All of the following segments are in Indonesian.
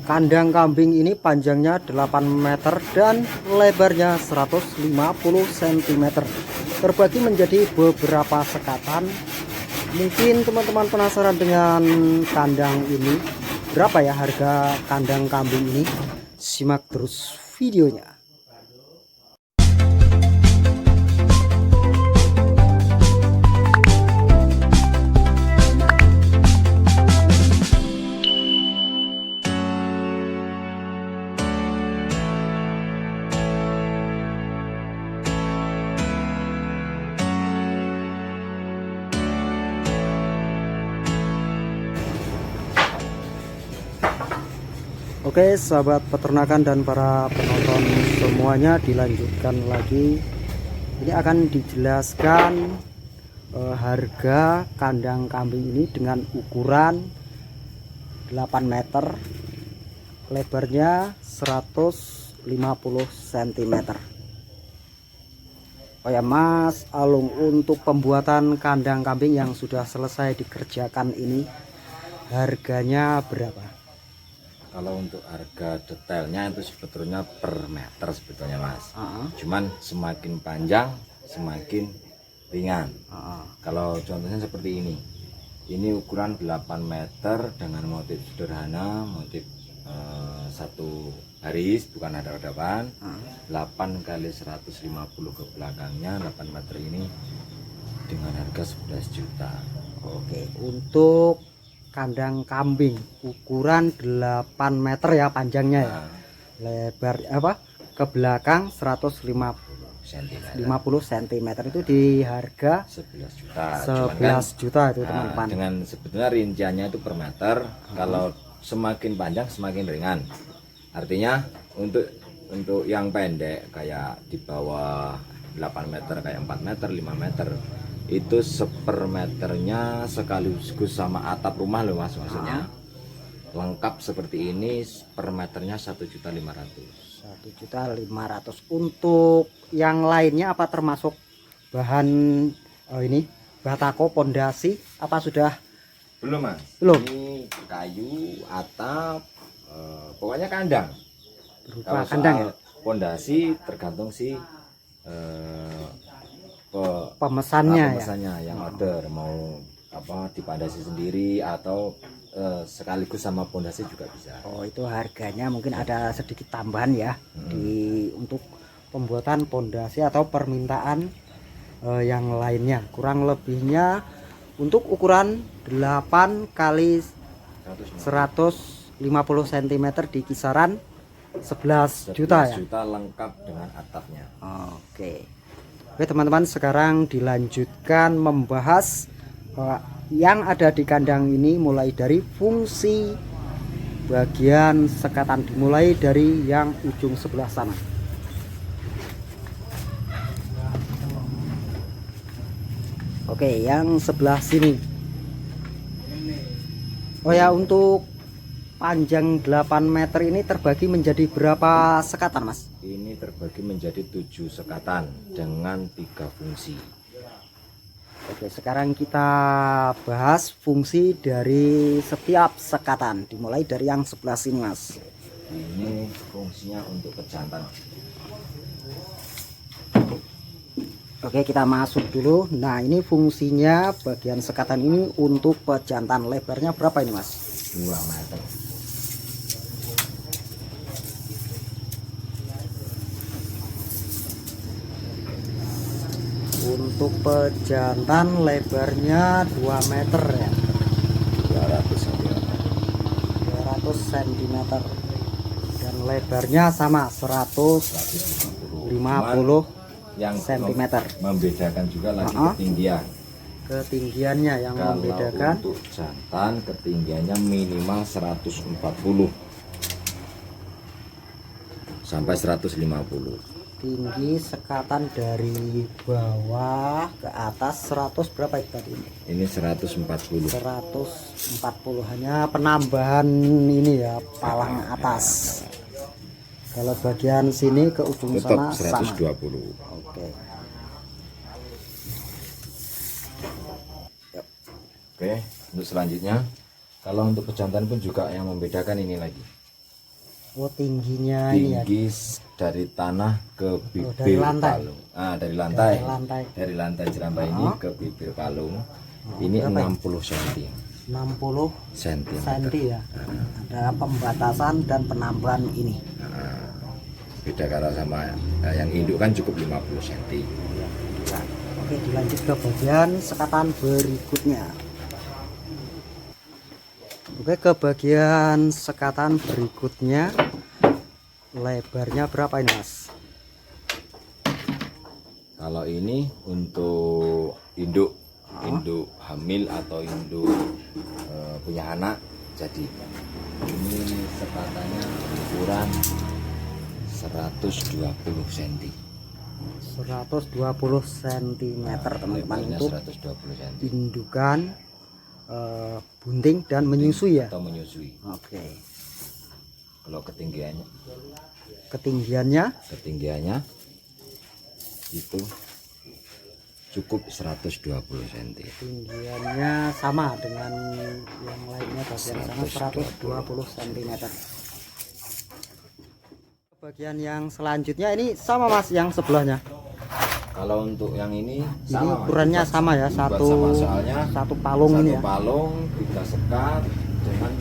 Kandang kambing ini panjangnya 8 meter dan lebarnya 150 cm. Terbagi menjadi beberapa sekatan. Mungkin teman-teman penasaran dengan kandang ini. Berapa ya harga kandang kambing ini? Simak terus videonya. Oke, sahabat peternakan dan para penonton semuanya, dilanjutkan lagi. Ini akan dijelaskan harga kandang kambing ini dengan ukuran 8 meter, lebarnya 150 cm. Oh ya Mas Alung, untuk pembuatan kandang kambing yang sudah selesai dikerjakan ini harganya berapa? Kalau untuk harga detailnya itu sebetulnya per meter sebetulnya Mas. Cuman semakin panjang semakin ringan. Kalau contohnya seperti ini ukuran 8 meter dengan motif sederhana, motif satu baris bukan ada hadapan. 8 kali 150 ke belakangnya, 8 meter ini dengan harga 11 juta. Oke, untuk kandang kambing ukuran 8 meter ya panjangnya ya. Lebar ke belakang 150 cm itu di harga 11 juta. 11 juta itu teman-teman. Dengan sebetulnya rinciannya itu per meter. Kalau semakin panjang semakin ringan. Artinya untuk yang pendek kayak di bawah 8 meter kayak 4 meter, 5 meter itu seper meternya sekaligus sama atap rumah loh Mas, maksudnya lengkap seperti ini per meternya 1.500.000. 1.500.000. Untuk yang lainnya apa termasuk bahan ini batako pondasi apa sudah? Belum Mas, belum. Ini kayu, atap, pokoknya kandang. Berupa kandang ya. Pondasi tergantung si pemesannya yang order mau dipandasi sendiri atau sekaligus sama pondasi juga bisa. Oh, itu harganya mungkin ada sedikit tambahan ya untuk pembuatan pondasi atau permintaan yang lainnya. Kurang lebihnya untuk ukuran 8 kali 150 cm di kisaran 11 juta ya. 11 juta lengkap dengan atapnya. Oke teman-teman, sekarang dilanjutkan membahas yang ada di kandang ini, mulai dari fungsi bagian sekatan, dimulai dari yang ujung sebelah sana. Oke, yang sebelah sini. Oh ya, untuk panjang 8 meter ini terbagi menjadi berapa sekatan Mas? Ini terbagi menjadi 7 sekatan dengan 3 fungsi. Oke, sekarang kita bahas fungsi dari setiap sekatan, dimulai dari yang sebelah sini Mas. Ini fungsinya untuk pejantan. Oke, kita masuk dulu. Nah, ini fungsinya bagian sekatan ini untuk pejantan. Lebarnya berapa ini Mas? 2 meter. Untuk pejantan lebarnya 2 meter ya. 200 cm. Dan lebarnya sama 150 cm. Membedakan juga lagi ketinggian. Ketinggiannya yang kalau membedakan. Untuk jantan ketinggiannya minimal 140 sampai 150. Tinggi sekatan dari bawah ke atas 100 berapa itu tadi? Ini 140. 140, hanya penambahan ini ya, palang atas. Kalau bagian sini ke ujung tetap sana 120. sama. Oke. Oke, untuk selanjutnya kalau untuk pejantan pun juga yang membedakan ini lagi. Oh, tingginya ini ya. Tinggi dari tanah ke bibir dari lantai. palung. Dari lantai. Dari lantai jerambah ini ke bibir palung. Ini 60 cm. 60 cm ya. Ada pembatasan dan penambahan ini. Beda kalau sama yang induk kan cukup 50 cm. Oke, dilanjut ke bagian sekatan berikutnya. Oke, ke bagian sekatan berikutnya. Lebarnya berapa ini, Mas? Kalau ini untuk induk hamil atau induk punya anak, jadi ini sekatannya ukuran 120 cm. 120 cm teman-teman, untuk 120 cm. indukan bunting dan menyusui ya. Atau menyusui. Oke. Kalau Ketinggiannya itu cukup 120 cm. Tinggiannya sama dengan yang lainnya, bagian sana 120 cm. Bagian yang selanjutnya ini sama, Mas, yang sebelahnya. Kalau untuk yang ini sama, ukurannya sama ya, satu palung ini ya. Palung 3 sekat dengan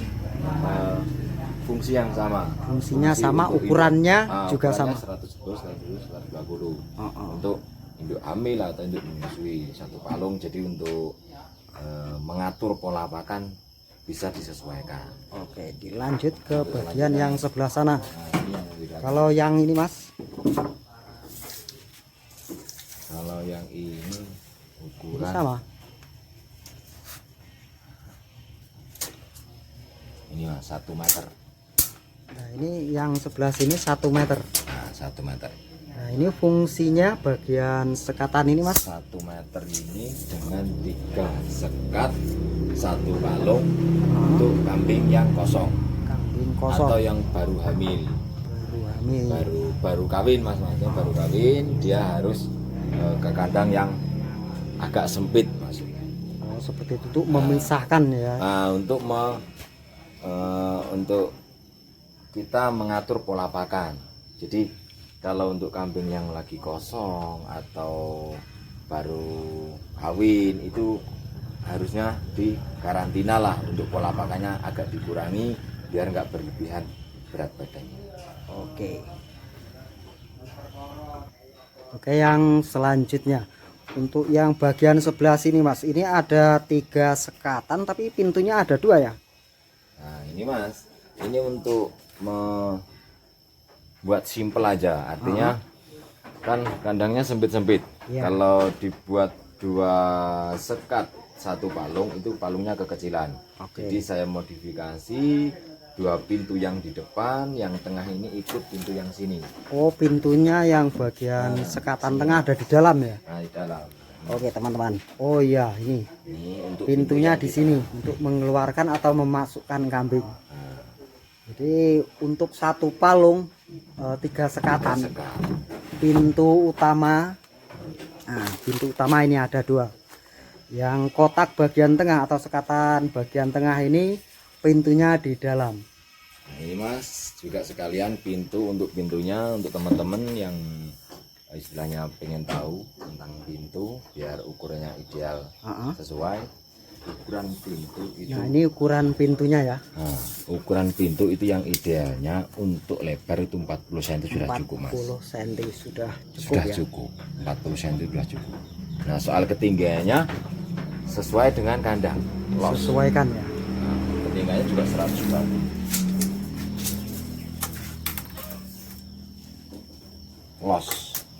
fungsi yang sama. Fungsinya sama, ukurannya juga sama. 110, 120. Untuk induk hamil atau induk menyusui satu palung, jadi untuk mengatur pola pakan bisa disesuaikan. Oke, dilanjut ke bagian yang sebelah sana. Ini yang kalau yang ini, Mas, kalau yang ini ukuran sama. Ini Mas 1 meter. Nah, ini yang sebelah sini 1 meter. Nah, 1 meter. Nah, ini fungsinya bagian sekatan ini, Mas. 1 meter ini dengan 3 sekat 1 palung untuk kambing yang kosong. Kambing kosong. Atau yang baru hamil. Baru kawin, Mas. Maksudnya baru kawin, dia harus ke kandang yang agak sempit, Mas. Oh, seperti itu, untuk memisahkan ya. Untuk kita mengatur pola pakan. Jadi kalau untuk kambing yang lagi kosong atau baru kawin itu harusnya di karantina lah, untuk pola pakannya agak dikurangi biar nggak berlebihan berat badannya. Oke, yang selanjutnya untuk yang bagian sebelah sini, Mas, ini ada 3 sekatan tapi pintunya ada 2 ya. Nah ini, Mas, ini untuk membuat simple aja, artinya kan kandangnya sempit-sempit. Kalau dibuat 2 sekat 1 palung, itu palungnya kekecilan. Jadi saya modifikasi 2 pintu yang di depan, yang tengah ini ikut pintu yang sini. Oh, pintunya yang bagian sekatan tengah ada di dalam ya. Nah, di dalam. Oke, teman-teman. Oh iya, ini untuk pintunya di sini untuk mengeluarkan atau memasukkan kambing. Jadi untuk 1 palung 3 sekatan. Pintu utama, pintu utama ini ada 2. Yang kotak bagian tengah atau sekatan bagian tengah ini pintunya di dalam. Nah, ini, Mas, juga sekalian pintu, untuk pintunya untuk teman-teman yang istilahnya pengen tahu tentang pintu biar ukurannya ideal sesuai ukuran pintu itu. Nah, ini ukuran pintunya ya. Nah, ukuran pintu itu yang idealnya untuk lebar itu 40 cm sudah cukup, Mas. 40 cm sudah cukup. 40 cm sudah cukup. Nah, soal ketinggiannya sesuai dengan kandang. Sesuaikan ya. Nah, ketinggiannya juga 140. Los.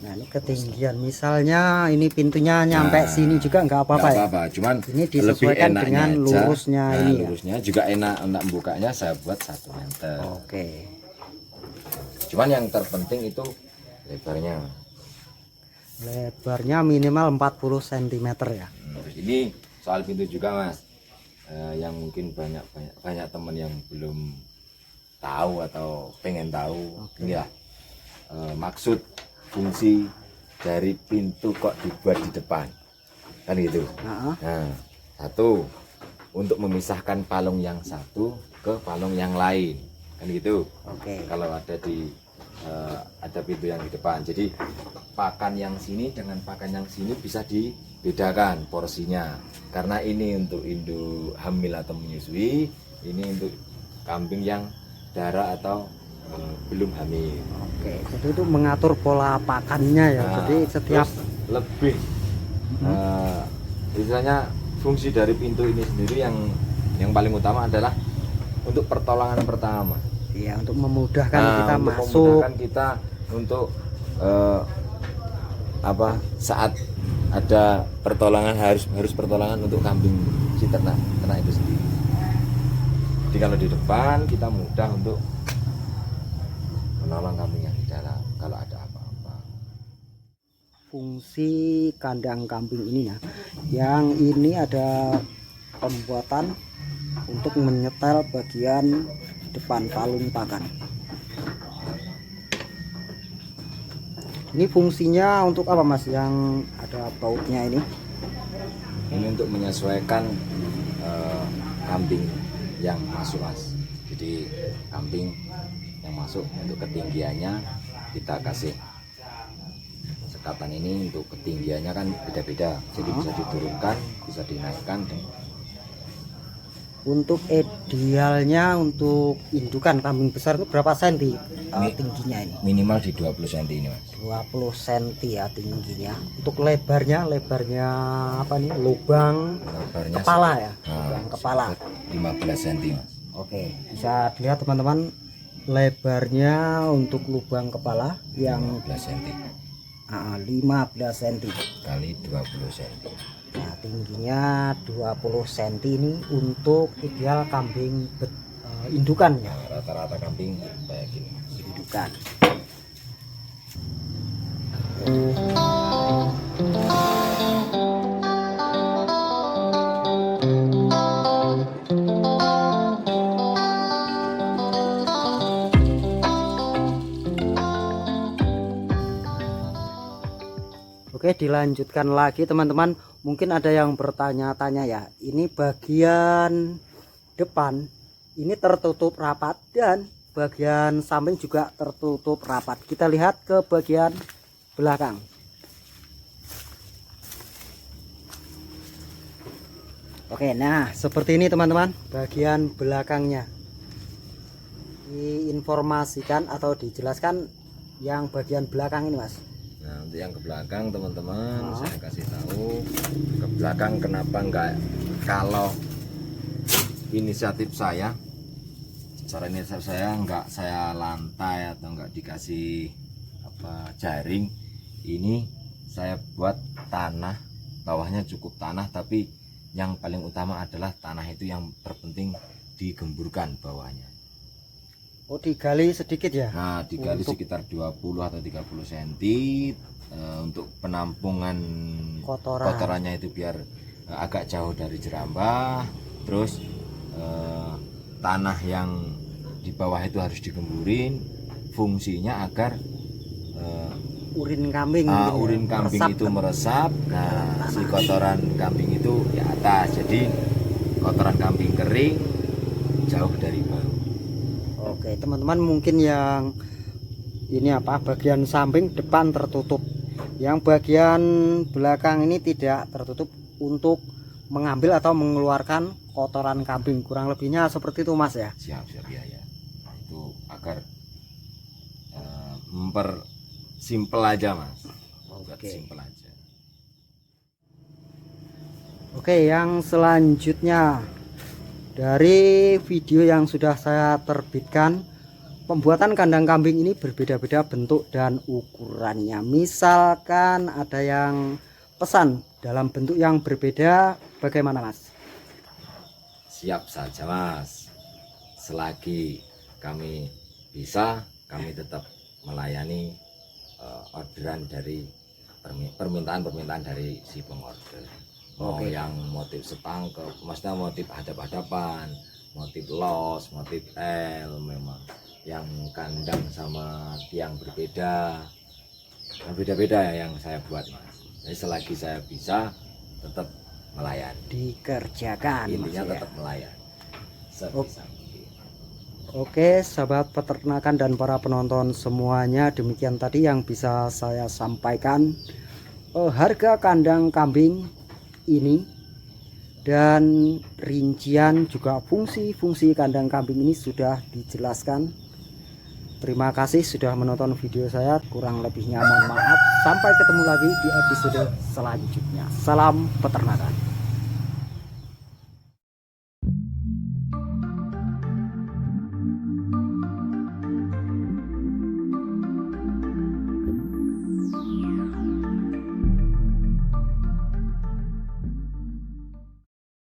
Nah, ini ketinggian, misalnya ini pintunya nyampe sini juga nggak apa-apa ya. Cuman ini disesuaikan dengan lurusnya ini. Lurusnya juga enak bukanya, saya buat 1 meter. Oke. Cuman yang terpenting itu lebarnya. Lebarnya minimal 40 cm ya. Terus ini soal pintu juga, Mas. Yang mungkin banyak teman yang belum tahu atau pengen tahu. Ini ya maksud fungsi dari pintu kok dibuat di depan, kan gitu. Nah, 1 untuk memisahkan palung yang satu ke palung yang lain, kan gitu. Oke. Kalau ada di ada pintu yang di depan, jadi pakan yang sini dengan pakan yang sini bisa dibedakan porsinya, karena ini untuk induk hamil atau menyusui, ini untuk kambing yang darah atau belum hamil. Oke, jadi itu mengatur pola pakannya ya. Nah, jadi setiap terus lebih istilahnya fungsi dari pintu ini sendiri yang paling utama adalah untuk pertolongan pertama. ya untuk memudahkan Nah, kita untuk masuk. memudahkan kita untuk saat ada pertolongan, harus pertolongan untuk kambing si ternak itu sendiri. Jadi kalau di depan kita mudah untuk menolong kambing yang di dalam kalau ada apa-apa. Fungsi kandang kambing ini ya, yang ini ada pembuatan untuk menyetel bagian depan palung pakan. Ini fungsinya untuk apa Mas, yang ada bautnya ini? Ini untuk menyesuaikan kambing yang masuk, Mas. Jadi kambing yang masuk untuk ketinggiannya kita kasih sekatan ini, untuk ketinggiannya kan beda-beda, jadi bisa diturunkan, bisa dinaikkan. Untuk idealnya untuk indukan kambing besar itu berapa senti tingginya ini? Minimal di 20 cm ini, Mas. 20 cm ya tingginya. Untuk lebarnya apa nih, lubang Lebarnya kepala ya, Nah, lubang kepala. 15 cm, Mas. Oke, bisa dilihat teman-teman, lebarnya untuk lubang kepala yang 15 cm 15 cm. kali 20 cm. Nah, tingginya 20 cm ini untuk ideal kambing indukan ya. Nah, rata-rata kambing kayak gini, Mas. Indukan. Oke, dilanjutkan lagi teman-teman. Mungkin ada yang bertanya-tanya ya, ini bagian depan ini tertutup rapat dan bagian samping juga tertutup rapat. Kita lihat ke bagian belakang. Oke, nah seperti ini teman-teman bagian belakangnya. Diinformasikan atau dijelaskan yang bagian belakang ini, Mas. Nah, untuk yang ke belakang teman-teman, saya kasih tahu ke belakang kenapa enggak, kalau inisiatif saya, secara inisiatif saya enggak saya lantai atau enggak dikasih jaring. Ini saya buat tanah, bawahnya cukup tanah, tapi yang paling utama adalah tanah itu yang terpenting digemburkan bawahnya. Oh, digali sedikit ya? Nah, digali sekitar 20 atau 30 cm untuk penampungan kotorannya itu biar agak jauh dari jerambah. Terus tanah yang di bawah itu harus digemburin, fungsinya agar urin kambing urin kambing itu meresap. Nah, si kotoran kambing itu di atas, jadi kotoran kambing kering jauh dari bawah. Oke teman-teman, mungkin yang ini bagian samping depan tertutup, yang bagian belakang ini tidak tertutup untuk mengambil atau mengeluarkan kotoran kambing, kurang lebihnya seperti itu, Mas ya. Siap ya. Nah, itu agar simpel aja, Mas. Oke. Simpel aja. Oke, yang selanjutnya dari video yang sudah saya terbitkan, pembuatan kandang kambing ini berbeda-beda bentuk dan ukurannya. Misalkan ada yang pesan dalam bentuk yang berbeda, bagaimana, Mas? Siap saja, Mas. Selagi kami bisa, kami tetap melayani orderan dari permintaan dari si pengorder. Mau yang motif setangkep, maksudnya motif hadap-hadapan, motif los, motif L, memang yang kandang sama tiang berbeda, beda-beda ya yang saya buat, Mas. Jadi selagi saya bisa, tetap melayani, Dikerjakan, intinya Mas, ya? tetap melayani sebisa mungkin. Oke, sahabat peternakan dan para penonton semuanya, demikian tadi yang bisa saya sampaikan. Harga kandang kambing ini dan rincian juga fungsi-fungsi kandang kambing ini sudah dijelaskan. Terima kasih sudah menonton video saya, kurang lebihnya mohon maaf. Sampai ketemu lagi di episode selanjutnya. Salam peternakan.